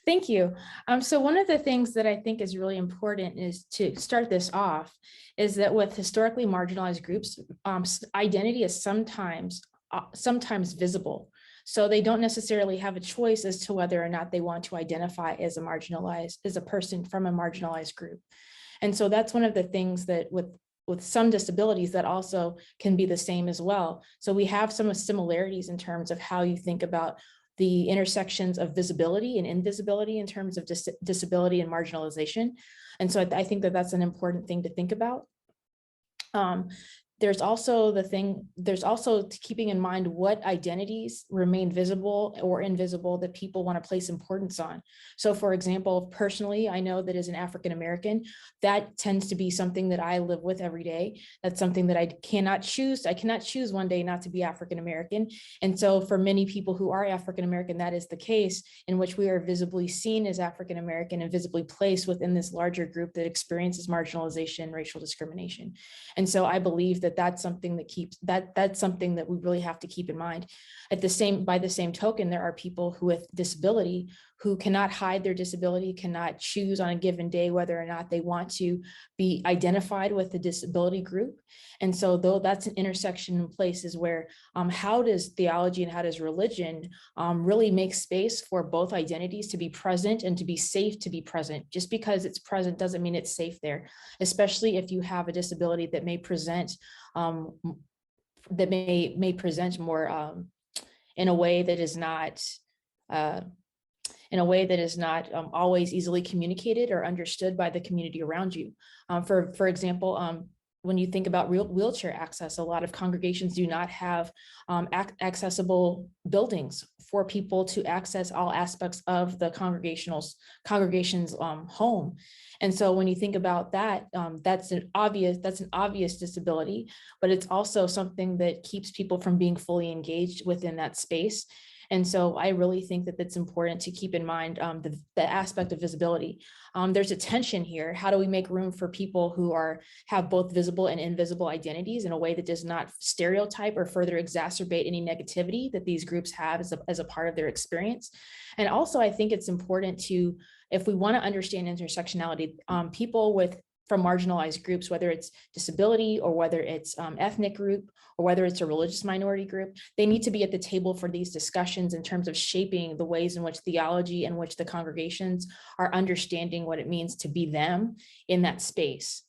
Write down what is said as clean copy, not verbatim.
Thank you. So one of the things that I think is really important is to start this off is that with historically marginalized groups, identity is sometimes visible. So they don't necessarily have a choice as to whether or not they want to identify as a person from a marginalized group. And so that's one of the things that with some disabilities that also can be the same as well. So we have some similarities in terms of how you think about the intersections of visibility and invisibility in terms of disability and marginalization. And so I think that that's an important thing to think about. There's also keeping in mind what identities remain visible or invisible that people want to place importance on. So for example, personally, I know that as an African-American, that tends to be something that I live with every day. That's something that I cannot choose. I cannot choose one day not to be African-American. And so for many people who are African-American, that is the case, in which we are visibly seen as African-American and visibly placed within this larger group that experiences marginalization and racial discrimination. And so I believe that that's something that's something that we really have to keep in mind. By the same token, there are people who with disability who cannot hide their disability, cannot choose on a given day whether or not they want to be identified with the disability group. And so though that's an intersection in places where how does theology and how does religion really make space for both identities to be present and to be safe to be present? Just because it's present doesn't mean it's safe there, especially if you have a disability that may present more in a way that is not always easily communicated or understood by the community around you. For example, when you think about wheelchair access, a lot of congregations do not have accessible buildings for people to access all aspects of the congregation's home. And so when you think about that, that's an obvious disability, but it's also something that keeps people from being fully engaged within that space. And so I really think that it's important to keep in mind the aspect of visibility. There's a tension here. How do we make room for people who have both visible and invisible identities in a way that does not stereotype or further exacerbate any negativity that these groups have as a part of their experience? And also, I think it's important to, if we want to understand intersectionality, people from marginalized groups, whether it's disability or whether it's ethnic group or whether it's a religious minority group, they need to be at the table for these discussions in terms of shaping the ways in which theology and which the congregations are understanding what it means to be them in that space.